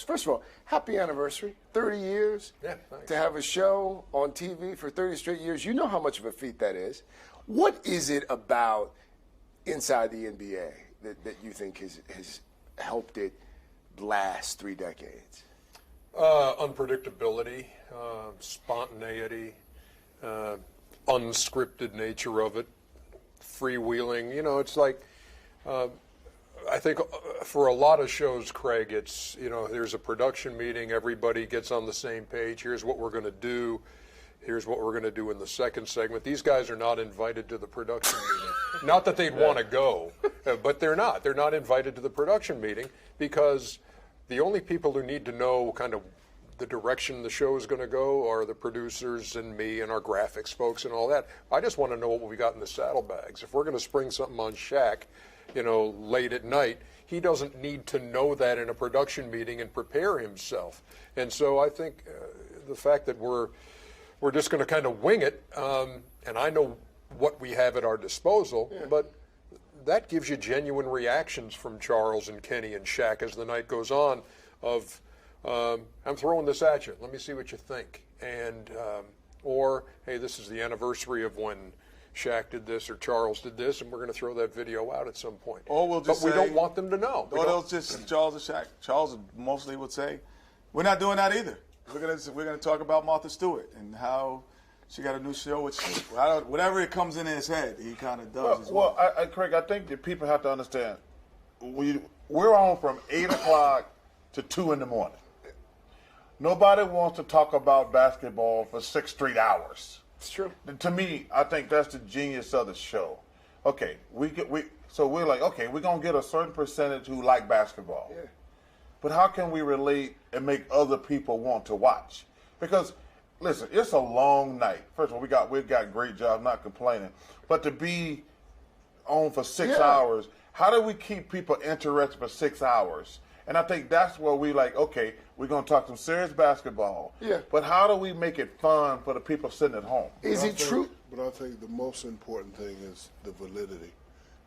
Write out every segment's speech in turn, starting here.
First of all, happy anniversary, 30 years. Yeah, thanks. To have a show on TV for 30 straight years, you know how much of a feat that is. What is it about inside the NBA that you think has helped it last 3 decades? Unpredictability, spontaneity, unscripted nature of it, freewheeling. You know, it's like, I think for a lot of shows, Craig, it's, you know, there's a production meeting, everybody gets on the same page, here's what we're going to do, here's what we're going to do in the second segment. These guys are not invited to the production meeting. Not that they'd want to go, but they're not. They're not invited to the production meeting because the only people who need to know kind of the direction the show is going to go are the producers and me and our graphics folks and all that. I just want to know what we got in the saddlebags. If we're going to spring something on Shaq, you know, late at night, he doesn't need to know that in a production meeting and prepare himself. And so I think the fact that we're just going to kind of wing it, and I know what we have at our disposal, but that gives you genuine reactions from Charles and Kenny and Shaq as the night goes on of, I'm throwing this at you, let me see what you think. And, or, hey, this is the anniversary of when Shaq did this or Charles did this, and we're going to throw that video out at some point. Or we'll just but we don't want them to know. Or they'll just Charles and Shaq. Charles mostly would say, "We're not doing that either. We're gonna talk about Martha Stewart and how she got a new show with whatever it comes in his head, he kind of does." Well, Craig, I think that people have to understand we're on from 8 o'clock to 2 in the morning. Nobody wants to talk about basketball for 6 straight hours. It's true. To me, I think that's the genius of the show. Okay, so we're like, okay, we're gonna get a certain percentage who like basketball. Yeah. But how can we relate and make other people want to watch? Because listen, it's a long night. First of all, we've got great jobs, not complaining. But to be on for 6 hours, how do we keep people interested for 6 hours? And I think that's where we like, okay, we're going to talk some serious basketball. Yeah. But how do we make it fun for the people sitting at home? Is it true? But I think the most important thing is the validity.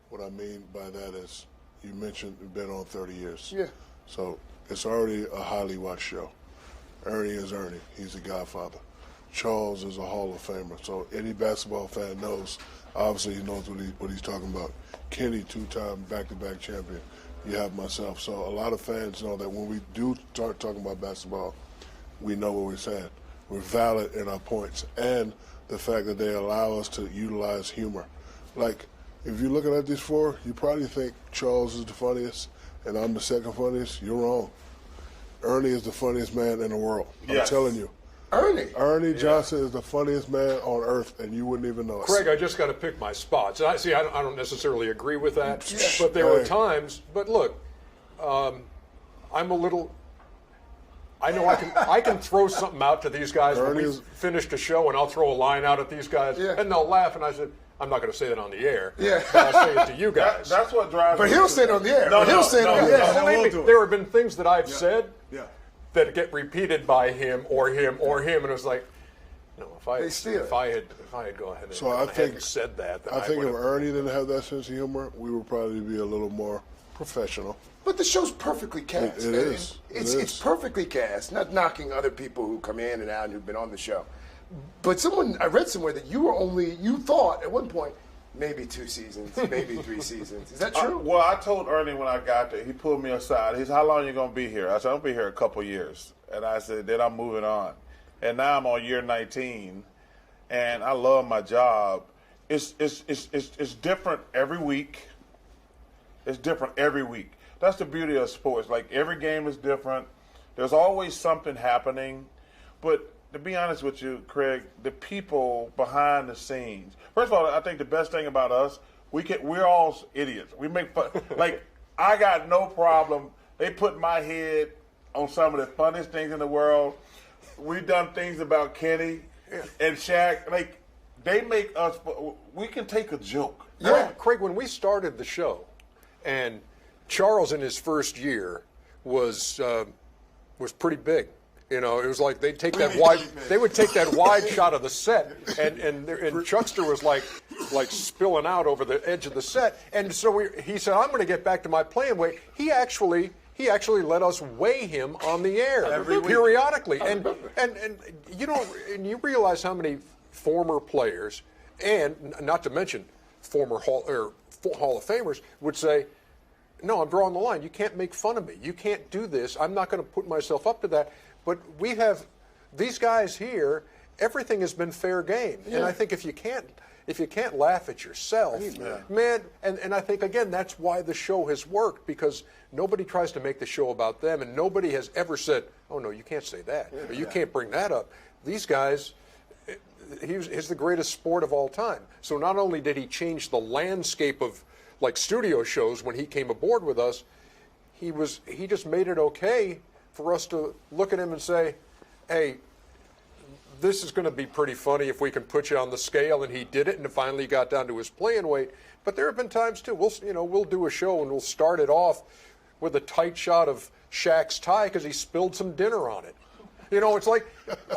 What I mean by that is, you mentioned you've been on 30 years. Yeah. So it's already a highly watched show. Ernie is Ernie. He's a godfather. Charles is a Hall of Famer. So any basketball fan knows, obviously he knows what he's talking about. Kenny, 2-time back-to-back champion. You have myself. So a lot of fans know that when we do start talking about basketball, we know what we're saying. We're valid in our points. And the fact that they allow us to utilize humor. Like, if you're looking at these 4, you probably think Charles is the funniest and I'm the second funniest. You're wrong. Ernie is the funniest man in the world. I'm telling you. Ernie Johnson is the funniest man on earth, and you wouldn't even know it. Craig, I just got to pick my spots. I don't necessarily agree with that, but there were times. But look, I'm a little. I know I can throw something out to these guys when we finished a show, and I'll throw a line out at these guys, and they'll laugh. And I said, I'm not going to say that on the air. Yeah. But I'll say it to you guys. That's what drives. But he'll say it on the air. He'll say it on the air. Believe me, there have been things that I've said that get repeated by him or him or him, and it was like, no, if I had gone ahead and hadn't said that, then I think if Ernie didn't have that sense of humor, we would probably be a little more professional. But the show's perfectly cast. It is. It's perfectly cast. Not knocking other people who come in and out and who've been on the show. But I read somewhere that you thought at one point, maybe 2 seasons, maybe 3 seasons. Is that true? Well, I told Ernie when I got there, he pulled me aside. He said, "How long are you going to be here?" I said, "I'll be here a couple years." And I said, "Then I'm moving on." And now I'm on year 19, and I love my job. It's different every week. It's different every week. That's the beauty of sports. Like, every game is different. There's always something happening. But to be honest with you, Craig, the people behind the scenes. First of all, I think the best thing about us, we're all idiots. We make fun. Like, I got no problem. They put my head on some of the funniest things in the world. We've done things about Kenny and Shaq. Like, they make us. We can take a joke. Yeah, Craig. When we started the show, and Charles in his first year was pretty big. You know, it was like they'd take that wide. They would take that wide shot of the set, and Chuckster was like spilling out over the edge of the set. And so he said, "I'm going to get back to my playing weight." He he actually let us weigh him on the air Every week. periodically. And you realize how many former players, and not to mention former Hall of Famers, would say, no, I'm drawing the line. You can't make fun of me. You can't do this. I'm not going to put myself up to that. But we have these guys here. Everything has been fair game, and I think if you can't laugh at yourself, man, and I think again that's why the show has worked, because nobody tries to make the show about them, and nobody has ever said, "Oh no, you can't say that, or you can't bring that up." These guys. He's the greatest sport of all time. So not only did he change the landscape of like studio shows when he came aboard with us, he just made it okay for us to look at him and say, hey, this is going to be pretty funny if we can put you on the scale. And he did it, and it finally got down to his playing weight. But there have been times too. We'll do a show and we'll start it off with a tight shot of Shaq's tie because he spilled some dinner on it. It's like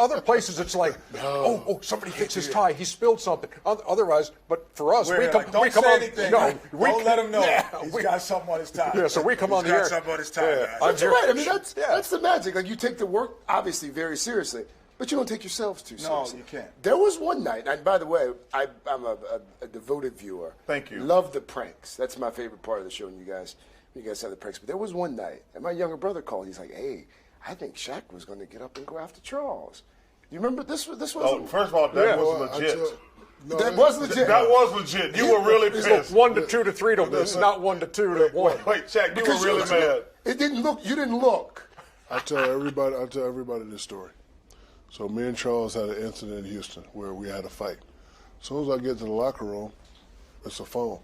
other places. It's like, somebody fixed his tie. He spilled something. Otherwise, but for us, we come on. Anything. No, don't let him know he's got something on his tie. Yeah, so we come on the air. He's got something on his tie. Yeah, But you're right. I mean, that's the magic. Like, you take the work obviously very seriously, but you don't take yourselves too seriously. No, you can't. There was one night, and by the way, I'm a devoted viewer. Thank you. Love the pranks. That's my favorite part of the show. And you guys have the pranks. But there was one night, and my younger brother called. He's like, "Hey, I think Shaq was going to get up and go after Charles." You remember this? This was. Oh, first of all, that was legit. That was legit. That was legit. You were really pissed. 1 to 2 to 3 to this, not 1 to 2 to 1. Wait, Shaq, you Because were really mad. It didn't look. You didn't look. I tell everybody this story. So me and Charles had an incident in Houston where we had a fight. As soon as I get to the locker room, it's a phone.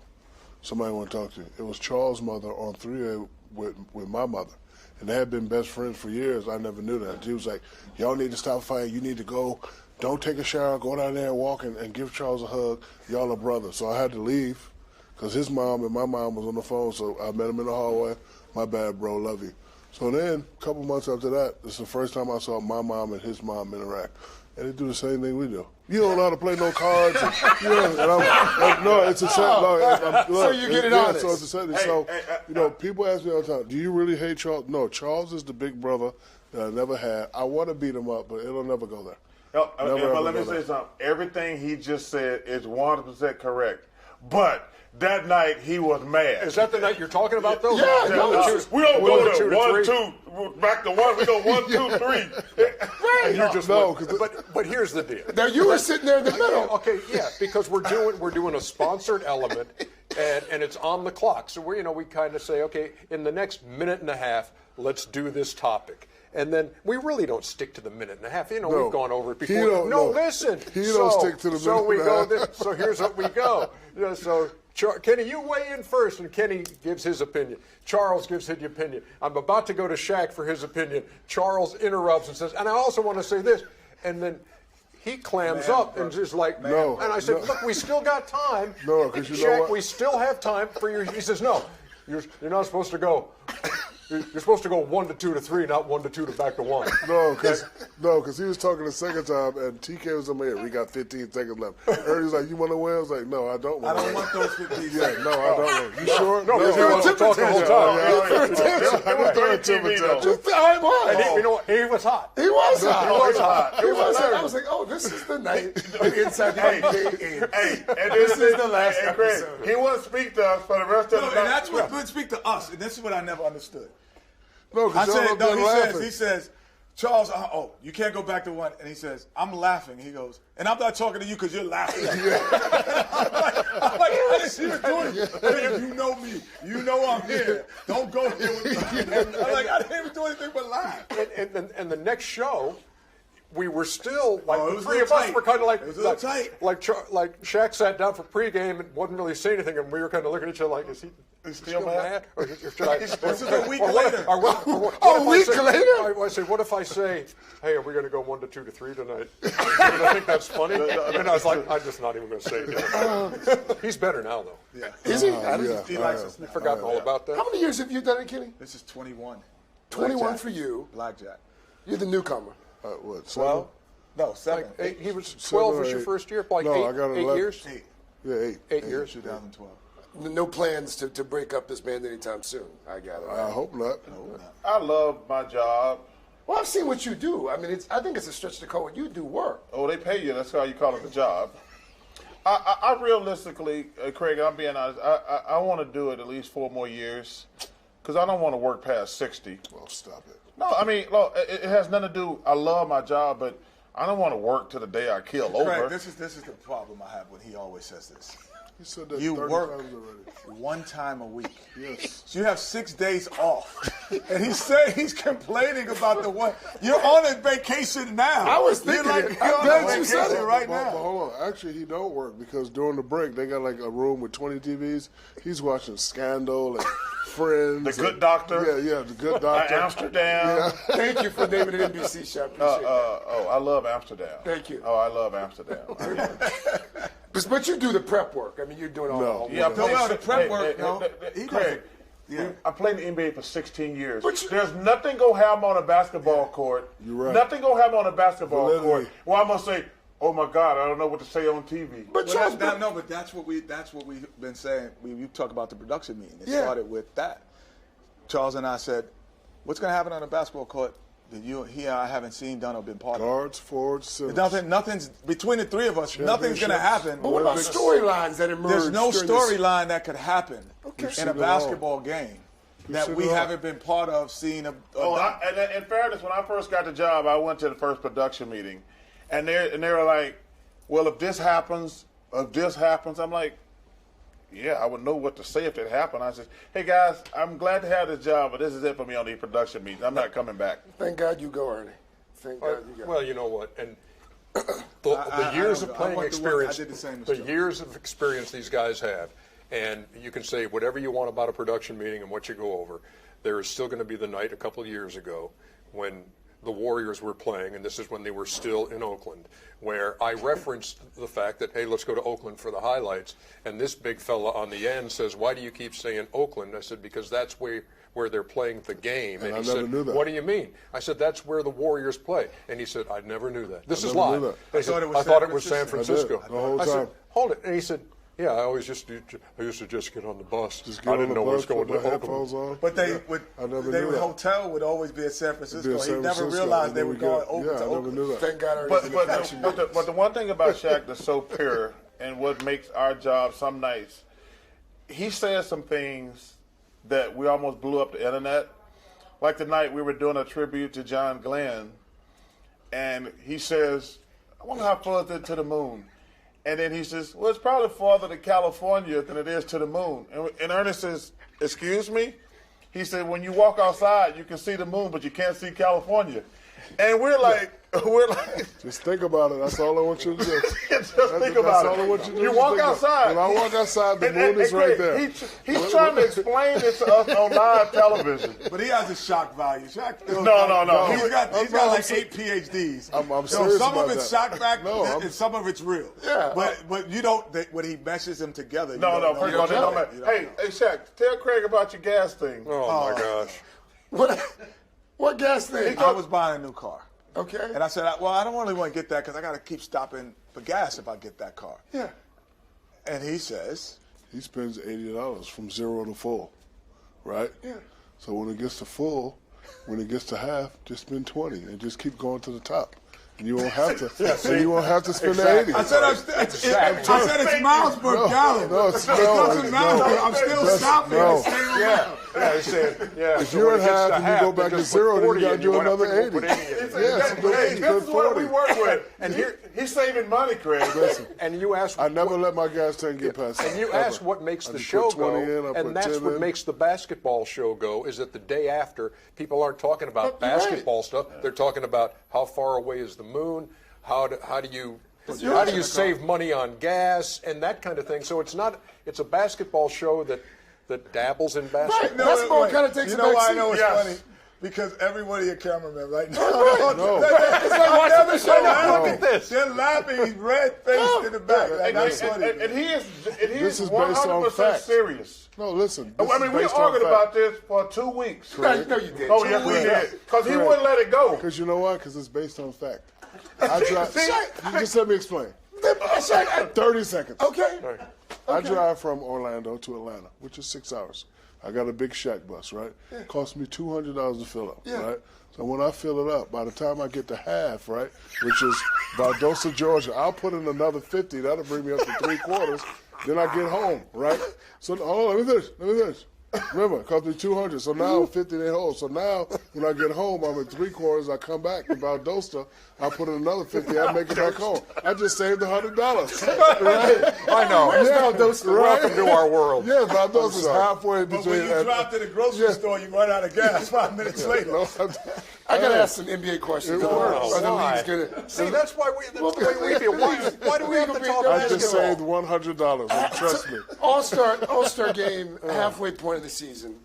Somebody want to talk to you. It was Charles' mother on 3A with my mother. And they had been best friends for years. I never knew that. She was like, y'all need to stop fighting. You need to go. Don't take a shower. Go down there and walk and give Charles a hug. Y'all are brothers. So I had to leave because his mom and my mom was on the phone. So I met him in the hallway. My bad, bro. Love you. So then, a couple months after that, it's the first time I saw my mom and his mom interact. And they do the same thing we do. You don't know how to play no cards. And I'm like, no, it's a set. So you get it honest. So it's a set. So, people ask me all the time, do you really hate Charles? No, Charles is the big brother that I never had. I want to beat him up, but it'll never go there. But let me say something. Everything he just said is 100% correct. But that night he was mad. Is that the night you're talking about, though? Yeah, we don't go to 1, 2, 2, back to 1. We go 1, 2, 3. Right. You just No, but here's the deal. Now you were sitting there in the middle. Okay, yeah, because we're doing a sponsored element, and it's on the clock. So we kind of say, okay, in the next minute and a half, let's do this topic. And then we really don't stick to the minute and a half. We've gone over it before. Listen. He don't stick to the minute and a half. So here's what we go. So Kenny, you weigh in first, and Kenny gives his opinion. Charles gives his opinion. I'm about to go to Shaq for his opinion. Charles interrupts and says, and I also want to say this. And then he clams up and just like, No, and I said, no. look, we still got time. No, 'cause you know Shaq, what? we still have time for you. He says, no, you're not supposed to go. You're supposed to go 1 to 2 to 3, not 1 to 2 to back to 1. No, because he was talking the second time, and TK was in my ear. We got 15 seconds left. Ernie's like, you want to win? I was like, no, I don't want to win. want those 15 Yeah, seconds. no, I don't want. You sure? No, because he wants to talk the whole time. I was throwing temperature. I was. And you know what? He was hot. He was hot. He was hot. He was hot. I was like, oh, this is the night the Inside the NBA ends. Hey, and This is the last Greg, episode. he wouldn't speak to us for the rest of No, the and night. that's what could speak to us. And this is what I never understood. No, I because said, y'all no, been laughing. he says, Charles, you can't go back to 1. And he saes, I'm laughing. He goes, and I'm not talking to you because you're laughing. I'm like, I didn't even do it. If you know me, you know I'm here. Don't go here with me. I'm like, I didn't even do anything but laugh. And the next show, we were still like Oh, it the was three a of little us tight. were kind of like It was a little tight. like Shaq sat down for pregame and wasn't really saying anything, and we were kind of looking at each other like, is he still mad? Or should I? This is a week or later. What A if I week say- later? I say, what if I say, hey, are we going to go 1 to 2 to 3 tonight? And I think that's funny. And I was like, I'm just not even going to say it. He's better now, though. Yeah. Is he? He likes us now. I've forgotten all about that. How many years have you done it, Kenny? This is 21. 21 Blackjack. for you. Blackjack. You're the newcomer. What, 12? No, 7. Like 8, he was 7 12 or was your 8. first year, like No, I 8, got 8 11. years. 8. Yeah, 8. 8 years. 2012. No plans to break up this band anytime soon, I gather. I hope not. I love my job. Well, I've seen what you do. I mean, I think it's a stretch to call it. You do work. Oh, they pay you. That's how you call it a job. I realistically, Craig, I'm being honest, I want to do it at least 4 more years because I don't want to work past 60. Well, stop it. No, I mean, look, it has nothing to do. I love my job, but I don't want to work to the day I kill over. Craig, this is the problem I have when he always says this. You said that You 30 work times already. 1 time a week. Yes. So you have 6 days off. And he's complaining about the one. You're on a vacation now. I was thinking you're it. you're I'm on glad a you said vacation it. right But now. hold on. Actually, he don't work because during the break, they got like a room with 20 TVs. He's watching Scandal and Friends. The Good and- Doctor. Yeah, The Good Doctor. Amsterdam. Thank you for naming it NBC, Chef. Appreciate that. I love Amsterdam. Thank you. Oh, I love Amsterdam. But you do the prep work. I mean, you're doing all No. the Yeah, I No, played the prep work, no. He Craig, Yeah. I played in the NBA for 16 years. But you- There's nothing gonna happen on a basketball court. You're right. Nothing gonna happen on a basketball Validity. court. Well, I'm gonna say, "Oh my God, I don't know what to say on TV." But Well, Charles, but that's what we've been saying. We talk about the production meeting. It Yeah. started with that. Charles and I said, "What's going to happen on the basketball court that he and I haven't seen done or been part of?" Guards, forwards, centers. Nothing's between the 3 of us. Nothing's going to happen. but what about storylines that emerge? There's no during this- storyline that could happen We've in seen a it all. basketball game that seen we it all. haven't been part of, seen. And in fairness, when I first got the job, I went to the first production meeting, and they were like, "Well, if this happens, I'm like, "Yeah, I would know what to say if it happened." I said, "Hey guys, I'm glad to have this job, but this is it for me on these production meetings. I'm not coming back." Thank God you go, Ernie. Thank God you go. Well, you know what, and the years of I playing went to work. experience, I did the same as the Joe. years of experience these guys have, and you can say whatever you want about a production meeting and what you go over. There is still going to be the night a couple of years ago when the Warriors were playing, and this is when they were still in Oakland, where I referenced the fact that, hey, let's go to Oakland for the highlights. And this big fella on the end says, "Why do you keep saying Oakland?" I said, "Because that's where they're playing the game." And he I never said, knew that. "What do you mean?" I said, "That's where the Warriors play." And he said, "I never knew that. This is never live." knew that. I said, I thought it was "I thought it was San Francisco." I did, the whole I said, time. "Hold it." And he said, "Yeah, I used to just get on the bus. Just get I on didn't the know I was bus, going put to my Oakland." headphones on. But they Yeah. would. I never They knew would that. hotel would always be in San Francisco. Be in He San never Francisco, realized and they then were we going get- over yeah, to I never Oakland. knew that. Thank God Ernie's But in but, the fashion but, business. but the one thing about Shaq that's so pure and what makes our job some nights, he says some things that we almost blew up the internet. Like the night we were doing a tribute to John Glenn, and he says, "I wonder how far is it to the moon?" And then he says, "Well, it's probably farther to California than it is to the moon." And Ernest says, "Excuse me?" He said, "When you walk outside, you can see the moon, but you can't see California." And we're like, Just think about it. That's all I want you to do. just think about That's all I want it. you to do. You Just walk think about it. outside. When I walk outside, the And- moon and is right Craig, there. He's trying to explain this to us on live television. But he has a shock value. Shaq still No. He's got I'm like serious. 8 PhDs. I'm So serious some about of it's that. shock back, No, I'm- and some of it's real. Yeah. But you don't. When he meshes them together. you No. don't know First of all, what they don't you're matter. doing. Hey, Shaq, tell Craig about your gas thing. Oh my gosh. What gas thing? I was buying a new car, Okay. and I said, "Well, I don't really want to get that because I got to keep stopping for gas if I get that car." Yeah. And he says, He spends $80 from 0 to full, right? Yeah. So when it gets to full, when it gets to half, just spend 20 and just keep going to the top. And you won't have to. And you won't have to spend the 80. I said it's miles per gallon. No, It doesn't matter. I'm still that's- stopping. no. It's the same Yeah, amount. yeah. He said, yeah. If so you're when at it gets half to and you go they back to just put 0, then you 40 gotta in, do won't have another to 80. put any in. Yes, Hey, you this put is what 40. we work with. And he's saving money, Craig. And you ask, I never let my gas tank get past that. and you ever. ask what makes I the just show put 20 go, in, I put and that's 10 what in. makes the basketball show go. Is that the day after people aren't talking about But you're right. basketball stuff; they're talking about how far away is the moon, how do you you're how do you right. save money on gas and that kind of thing. So it's a basketball show that dabbles in basketball. Right. Basketball kinda takes You a know back why I seat. know it's Yes. funny? Because everybody a cameraman right now. No. It's like watching the show. Look at this. They're laughing. He's red-faced in the back. Like, that's funny. And he is This is based on 100% fact. serious. No, listen. I This mean, is we based on argued fact. about this for 2 weeks. No, you did. Oh, yes, we did. Because he Correct. wouldn't let it go. Because you know why? Because it's based on fact. I drive. See? You just let me explain. Shaq, 30 seconds. okay. I drive from Orlando to Atlanta, which is 6 hours. I got a big shack bus, right? It costs me $200 to fill up, right? So when I fill it up, by the time I get to half, right, which is Valdosta, Georgia, I'll put in another 50. That'll bring me up to 3/4. Then I get home, right? So hold on, let me finish. Remember, it cost me $200, so now I'm 50 days old. So now, when I get home, I'm at 3/4. I come back to Valdosta, I put in another 50. I make it back home. I just saved $100, right? I know. Valdosta, right? Welcome to our world. Yeah, Valdosta is halfway But between. when you drive to the grocery store, you run out of gas 5 minutes later. No, I got to ask some NBA questions. It works. Are the Why? leagues gonna? See, that's why that's the way we feel. Why do we have to talk I just basketball? saved $100. Trust me. All-Star game, halfway point of the season.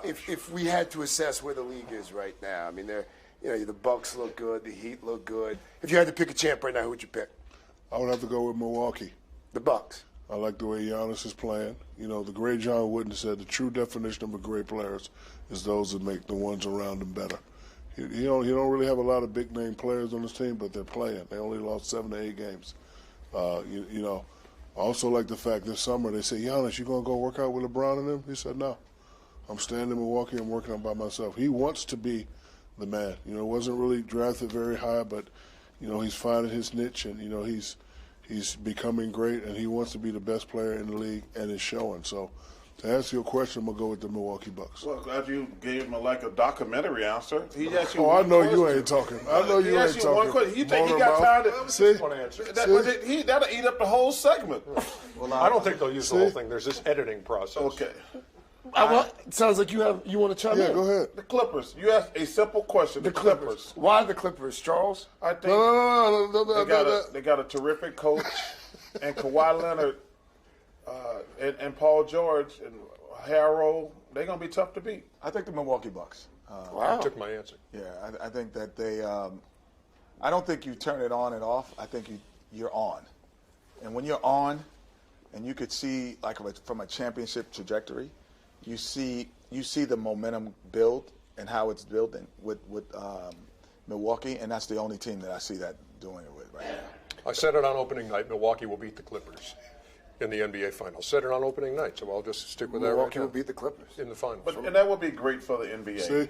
If we had to assess where the league is right now, I mean, the Bucks look good, the Heat look good. If you had to pick a champ right now, who would you pick? I would have to go with Milwaukee. The Bucks. I like the way Giannis is playing. You know, the great John Wooden said the true definition of a great player is those that make the ones around him better. He don't really have a lot of big name players on his team, but they're playing. They only lost 7 to 8 games. You know, I also like the fact this summer they said, Giannis, you gonna go work out with LeBron and them? He said, no. I'm staying in Milwaukee. I'm working out by myself. He wants to be the man. You know, wasn't really drafted very high, but you know he's finding his niche, and you know he's becoming great, and he wants to be the best player in the league, and it's showing. So, to answer your question, I'm gonna go with the Milwaukee Bucks. Well, glad you gave him a documentary answer. He asked you Oh, I one know question. you ain't talking. I know He you asked ain't you one talking. question. You think he Motor got mouth. time to See? That'll eat up the whole segment. I don't think they'll use the whole thing. There's this editing process. Okay. It sounds like you want to chime Yeah, in. go ahead. The Clippers. You asked a simple question. The Clippers. Why the Clippers, Charles? I think No. they got a terrific coach, and Kawhi Leonard, and Paul George and Harrell. They're gonna be tough to beat. I think the Milwaukee Bucks. Wow. Took my answer. Yeah, I think that they. I don't think you turn it on and off. I think you're on, and when you're on, and you could see like from a championship trajectory, you see the momentum build and how it's building with Milwaukee, and that's the only team that I see that doing it with right now. I said it on opening night. Milwaukee will beat the Clippers in the NBA Finals. Said it on opening night, so I'll just stick with Milwaukee that will right beat the Clippers. now. In the finals. And that would be great for the NBA.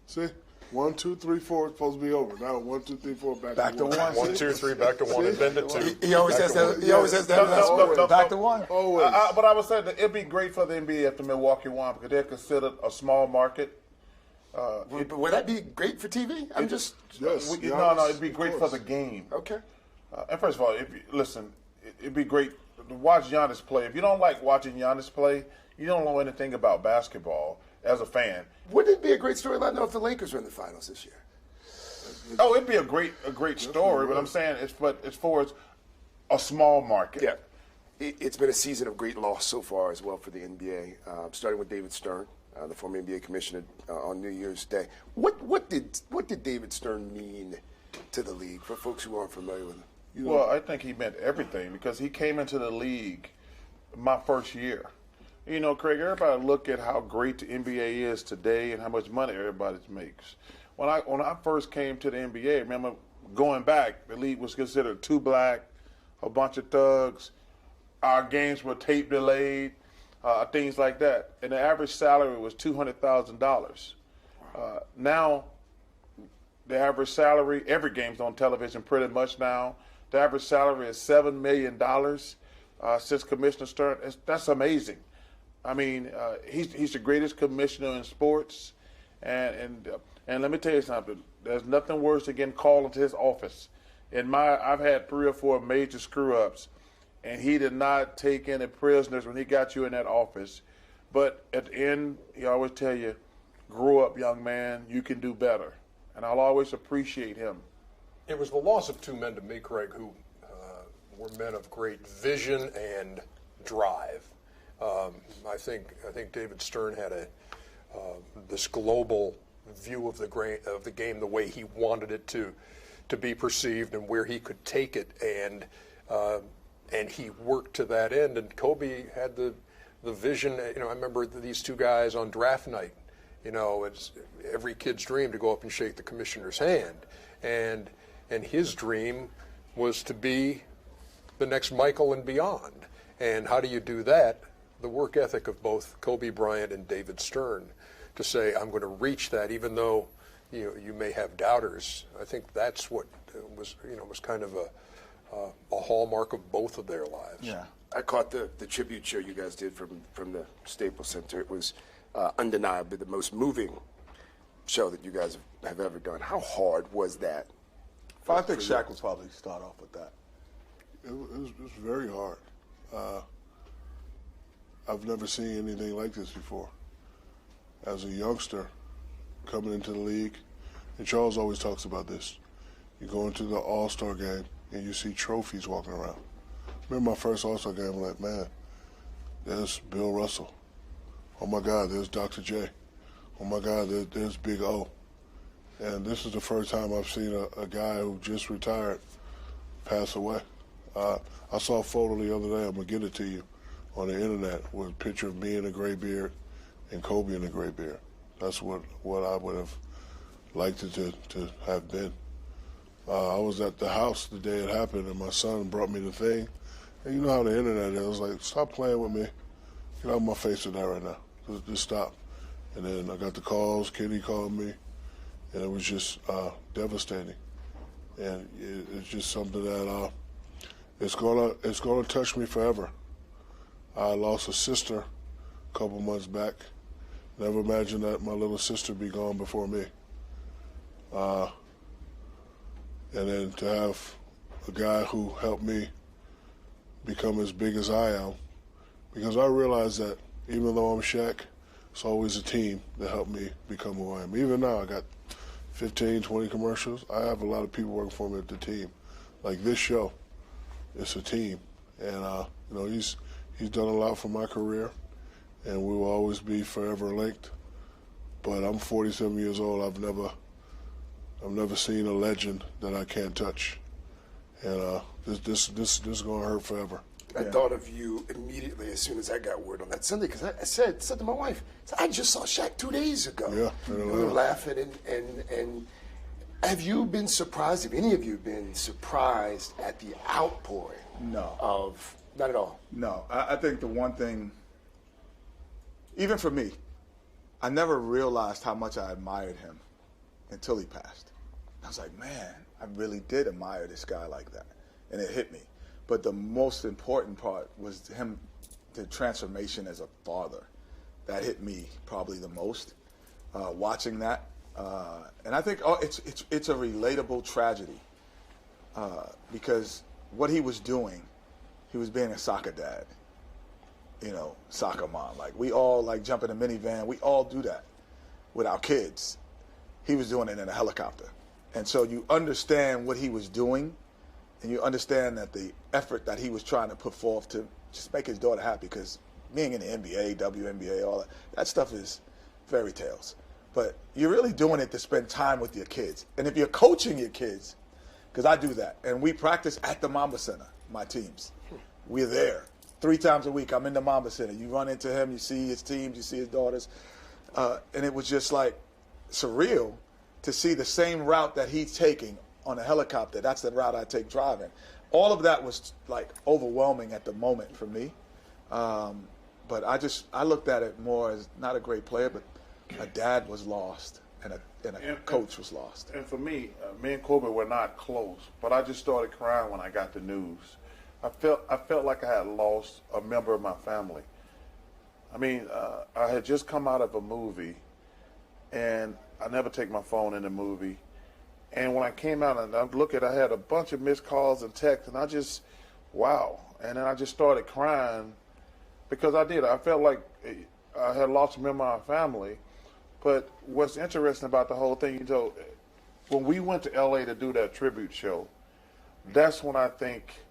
See? 1, 2, 3, 4 is supposed to be over. Now 1, 2, 3, 4 back to 1. 1, 2, 3, back to 1, and then to 2. He always has that. He always has that. No, Back to one. Always. But I would say that it'd be great for the NBA if the Milwaukee won because they're considered a small market. Would that be great for TV? I'm just. Yes. No, it'd be of great for course. the game. Okay. And first of all, it'd be great to watch Giannis play. If you don't like watching Giannis play, you don't know anything about basketball as a fan. Wouldn't it be a great storyline though if the Lakers were in the finals this year? Oh, it'd be a great story. But I'm saying it's for a small market. Yeah. It's been a season of great loss so far as well for the NBA, starting with David Stern, the former NBA commissioner, on New Year's Day. What did David Stern mean to the league for folks who aren't familiar with him? Well, I think he meant everything because he came into the league my first year. You know, Craig, everybody look at how great the NBA is today and how much money everybody makes. When I first came to the NBA, I remember going back, the league was considered too black, a bunch of thugs. Our games were tape delayed, things like that. And the average salary was $200,000. Now, the average salary, every game's on television pretty much now. The average salary is $7 million since Commissioner Stern. That's amazing. I mean, he's the greatest commissioner in sports. And let me tell you something. There's nothing worse than getting called into his office. I've had 3 or 4 major screw-ups, and he did not take any prisoners when he got you in that office. But at the end, he always tell you, grow up, young man. You can do better. And I'll always appreciate him. It was the loss of 2 men to me, Craig, who were men of great vision and drive. I think David Stern had this global view of the game, the way he wanted it to be perceived and where he could take it, and he worked to that end. And Kobe had the vision. You know, I remember these 2 guys on draft night. You know, it's every kid's dream to go up and shake the commissioner's hand, and his dream was to be the next Michael and beyond. And how do you do that? The work ethic of both Kobe Bryant and David Stern to say, I'm going to reach that even though you may have doubters. I think that's what was kind of a hallmark of both of their lives. Yeah. I caught the tribute show you guys did from the Staples Center. It was undeniably the most moving show that you guys have ever done. How hard was that? I think Shaq would probably start off with that. It was very hard. I've never seen anything like this before. As a youngster coming into the league, and Charles always talks about this, you go into the All-Star game and you see trophies walking around. Remember my first All-Star game, I'm like, man, there's Bill Russell. Oh my God, there's Dr. J. Oh my God, there's Big O. And this is the first time I've seen a guy who just retired pass away. I saw a photo the other day, I'm going to get it to you, on the internet with a picture of me in a gray beard and Kobe in a gray beard. That's what I would have liked it to have been. I was at the house the day it happened, and my son brought me the thing. And you know how the internet is. I was like, stop playing with me. Get out of my face with that right now. Just stop. And then I got the calls. Kitty called me. And it was just devastating. And it's just something that it's gonna touch me forever. I lost a sister a couple months back. Never imagined that my little sister be gone before me. And then to have a guy who helped me become as big as I am, because I realize that even though I'm Shaq, it's always a team that helped me become who I am. Even now, I got 15, 20 commercials. I have a lot of people working for me at the team. Like this show, it's a team. And, he's done a lot for my career, and we will always be forever linked. But I'm 47 years old. I've never seen a legend that I can't touch. And this is going to hurt forever. I thought of you immediately as soon as I got word on that Sunday, because I said to my wife, I just saw Shaq 2 days ago. Yeah, we were laughing, and have you been surprised? Have any of you been surprised at the outpouring? No. Not at all. No, I think the one thing, even for me, I never realized how much I admired him until he passed. I was like, man, I really did admire this guy like that. And it hit me. But the most important part was him, the transformation as a father. That hit me probably the most, watching that. And I think it's a relatable tragedy because what he was doing, he was being a soccer dad, soccer mom. Like we all jump in a minivan. We all do that with our kids. He was doing it in a helicopter. And so you understand what he was doing, and you understand that the effort that he was trying to put forth to just make his daughter happy, because being in the NBA, WNBA, all that stuff is fairy tales. But you're really doing it to spend time with your kids. And if you're coaching your kids, because I do that, and we practice at the Mamba Center, my teams. We're there 3 times a week. I'm in the Mamba Center. You run into him, you see his teams, you see his daughters. And it was just like surreal to see the same route that he's taking on a helicopter. That's the route I take driving. All of that was like overwhelming at the moment for me. But I looked at it more as not a great player, but a dad was lost and a coach was lost. And for me, me and Kobe were not close, but I just started crying when I got the news. I felt like I had lost a member of my family. I mean, I had just come out of a movie, and I never take my phone in the movie. And when I came out and I had a bunch of missed calls and texts, and wow. And then I just started crying because I felt like I had lost a member of my family. But what's interesting about the whole thing, when we went to LA to do that tribute show, that's when I think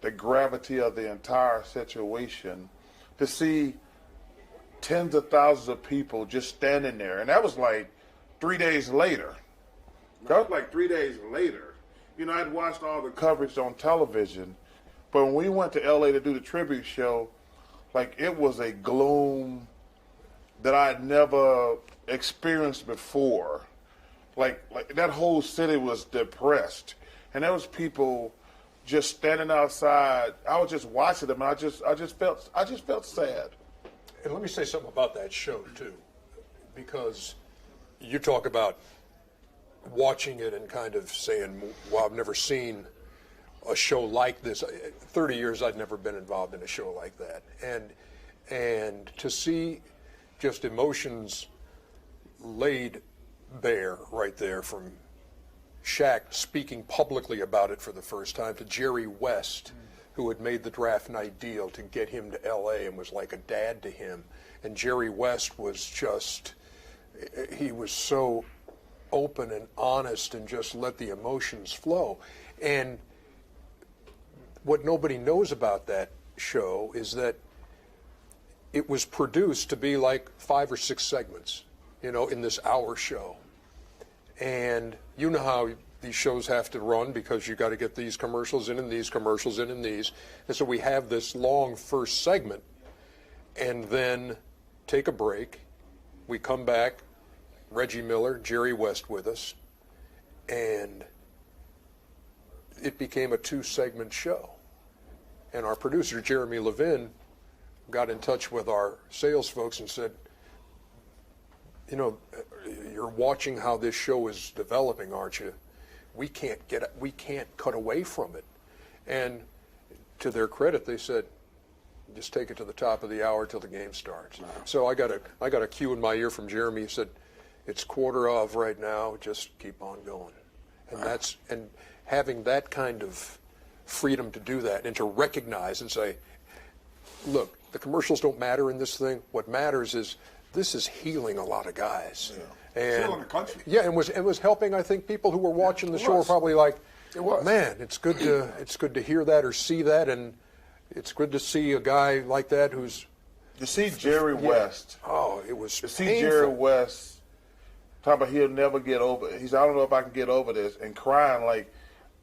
the gravity of the entire situation, to see tens of thousands of people just standing there. And that was like 3 days later. That was like 3 days later. I'd watched all the coverage on television, but when we went to LA to do the tribute show, it was a gloom that I had never experienced before. Like that whole city was depressed. And there was people just standing outside. I was just watching them, and I just felt sad. And let me say something about that show too, because you talk about watching it and kind of saying, "Well, I've never seen a show like this." 30 years, I'd never been involved in a show like that, and to see just emotions laid bare right there, from Shaq speaking publicly about it for the first time to Jerry West, who had made the draft night deal to get him to L.A. and was like a dad to him. And Jerry West was just, he was so open and honest and just let the emotions flow. And what nobody knows about that show is that it was produced to be like 5 or 6 segments, you know, in this hour show. And you know how these shows have to run, because you got to get these commercials in and these commercials in and these. And so we have this long first segment and then take a break. We come back, Reggie Miller, Jerry West with us, and it became a 2-segment show. And our producer, Jeremy Levin, got in touch with our sales folks and said, you know, you're watching how this show is developing, aren't you? We can't cut away from it. And to their credit, they said, just take it to the top of the hour till the game starts. Wow. So I got a cue in my ear from Jeremy. He said, it's 1:15 right now, just keep on going. And and having that kind of freedom to do that and to recognize and say, look, the commercials don't matter in this thing. What matters is this is healing a lot of guys. Yeah. And Healing the country. Yeah, and was helping. I think people who were watching the show were probably like, man, it's good to hear that or see that, and it's good to see a guy like that who's. You see Jerry West. Oh, it was. You see painful. Jerry West talking about he'll never get over it. He said, I don't know if I can get over this, and crying like.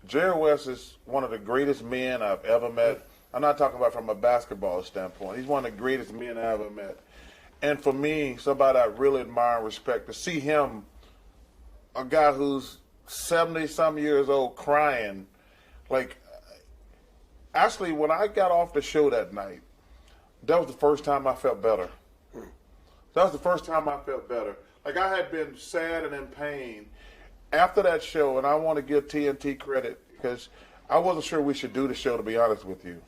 Jerry West is one of the greatest men I've ever met. I'm not talking about from a basketball standpoint. He's one of the greatest men I ever met. And for me, somebody I really admire and respect, to see him, a guy who's 70-some years old, crying. Like, actually, when I got off the show that night, that was the first time I felt better. That was the first time I felt better. Like, I had been sad and in pain after that show, and I want to give TNT credit because I wasn't sure we should do the show, to be honest with you.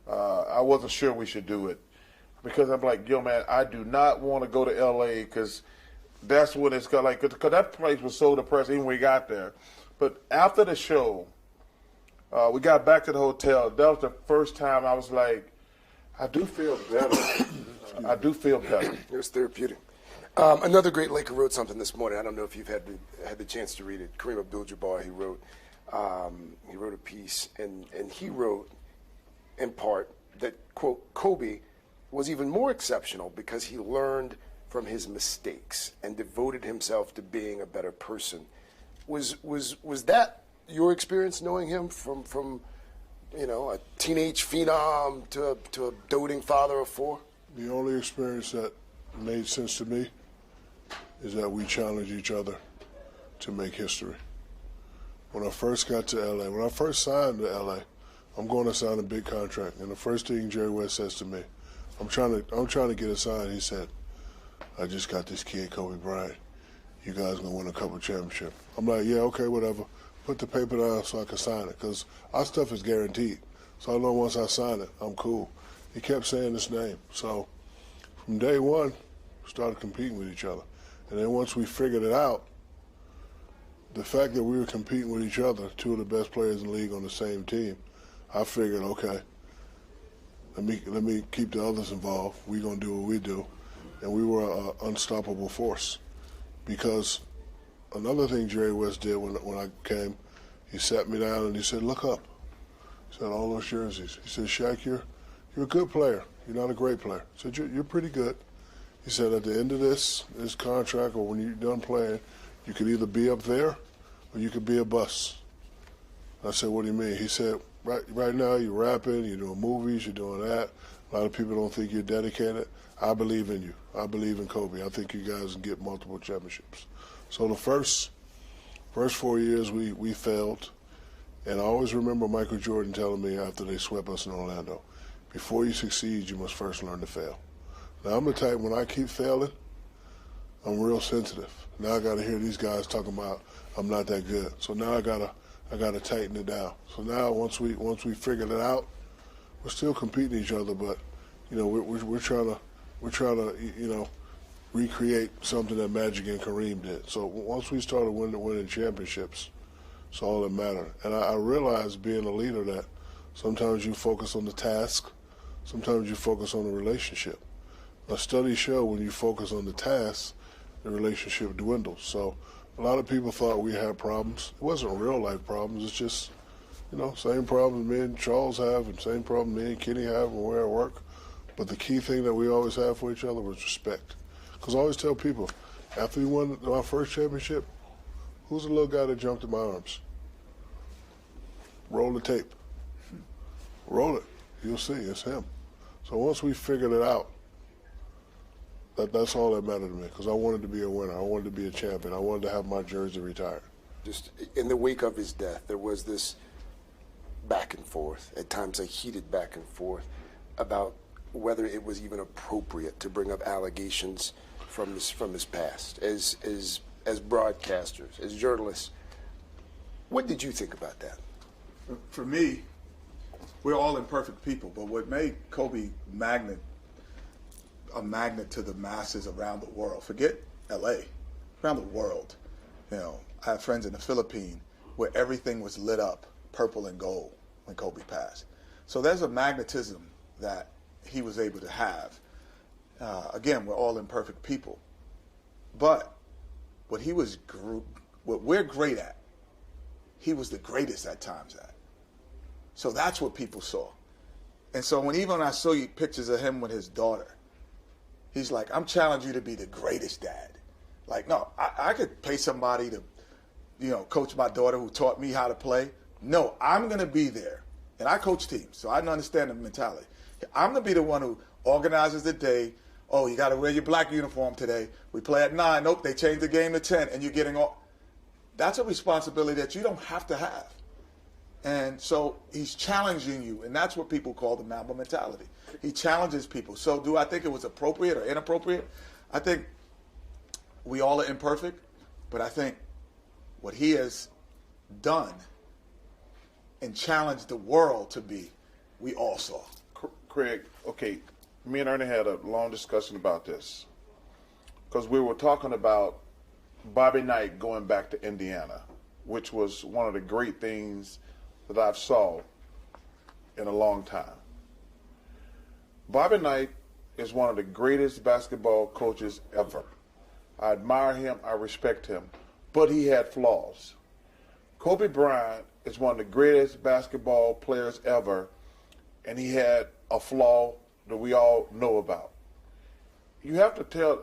I wasn't sure we should do it because I'm like, yo, man, I do not want to go to L.A. because that's what it's got like. Because that place was so depressing when we got there. But after the show, we got back to the hotel. That was the first time I was like, I do feel better. I do feel better. It was therapeutic. Another great Laker wrote something this morning. I don't know if you've had the chance to read it. Kareem Abdul-Jabbar, he wrote a piece, and he wrote, in part, that, quote, Kobe was even more exceptional because he learned from his mistakes and devoted himself to being a better person. Was that your experience, knowing him from you know, a teenage phenom to a doting father of 4? The only experience that made sense to me is that we challenge each other to make history. When I first got to LA, when I first signed to LA, I'm going to sign a big contract, and the first thing Jerry West says to me, I'm trying to get a sign. He said, I just got this kid, Kobe Bryant. You guys gonna win a couple championships. I'm like, yeah, okay, whatever. Put the paper down so I can sign it, because our stuff is guaranteed. So I know once I sign it, I'm cool. He kept saying his name. So from day one, we started competing with each other. And then once we figured it out, the fact that we were competing with each other, 2 of the best players in the league on the same team, I figured, okay, let me keep the others involved. We're going to do what we do. And we were an unstoppable force. Because another thing Jerry West did when I came, he sat me down and he said, look up. He said, all those jerseys. He said, Shaq, you're a good player. You're not a great player. He said, you're pretty good. He said, at the end of this contract, or when you're done playing, you could either be up there or you could be a bust. I said, what do you mean? He said, right now you're rapping, you're doing movies, you're doing that. A lot of people don't think you're dedicated. I believe in you. I believe in Kobe. I think you guys can get multiple championships. So the first 4 years we failed. And I always remember Michael Jordan telling me after they swept us in Orlando, before you succeed, you must first learn to fail. Now, I'm the type, when I keep failing, I'm real sensitive. Now I got to hear these guys talking about I'm not that good. So now I gotta tighten it down. So now once we figured it out, we're still competing each other, but you know we're trying to you know recreate something that Magic and Kareem did. So once we started winning championships, it's all that mattered. And I realized being a leader that sometimes you focus on the task, sometimes you focus on the relationship. Now, studies show when you focus on the task, the relationship dwindles. So a lot of people thought we had problems. It wasn't real life problems. It's just, you know, same problems me and Charles have and same problem me and Kenny have when we're at work. But the key thing that we always have for each other was respect. Because I always tell people, after we won our first championship, who's the little guy that jumped in my arms? Roll the tape. Roll it. You'll see, it's him. So once we figured it out, that's all that mattered to me, because I wanted to be a winner. I wanted to be a champion. I wanted to have my jersey retired. Just in the wake of his death, there was this back and forth, at times a heated back and forth, about whether it was even appropriate to bring up allegations from his past. As broadcasters, as journalists, what did you think about that? For me, we're all imperfect people, but what made Kobe a magnet to the masses around the world, forget LA, around the world. You know, I have friends in the Philippines where everything was lit up purple and gold when Kobe passed. So there's a magnetism that he was able to have. Again, we're all imperfect people. But what we're great at, he was the greatest at times at. So that's what people saw. And so when I saw you pictures of him with his daughter, he's like, I'm challenging you to be the greatest dad. Like, no, I could pay somebody to, you know, coach my daughter who taught me how to play. No, I'm going to be there. And I coach teams, so I understand the mentality. I'm going to be the one who organizes the day. Oh, you got to wear your black uniform today. We play at 9. Nope, they changed the game to 10, and you're getting all. That's a responsibility that you don't have to have. And so he's challenging you, and that's what people call the Mamba mentality. He challenges people. So do I think it was appropriate or inappropriate? I think we all are imperfect, but I think what he has done and challenged the world to be, we all saw. Craig, okay, me and Ernie had a long discussion about this because we were talking about Bobby Knight going back to Indiana, which was one of the great things that I've saw in a long time. Bobby Knight is one of the greatest basketball coaches ever. I admire him, I respect him, but he had flaws. Kobe Bryant is one of the greatest basketball players ever, and he had a flaw that we all know about. You have to tell,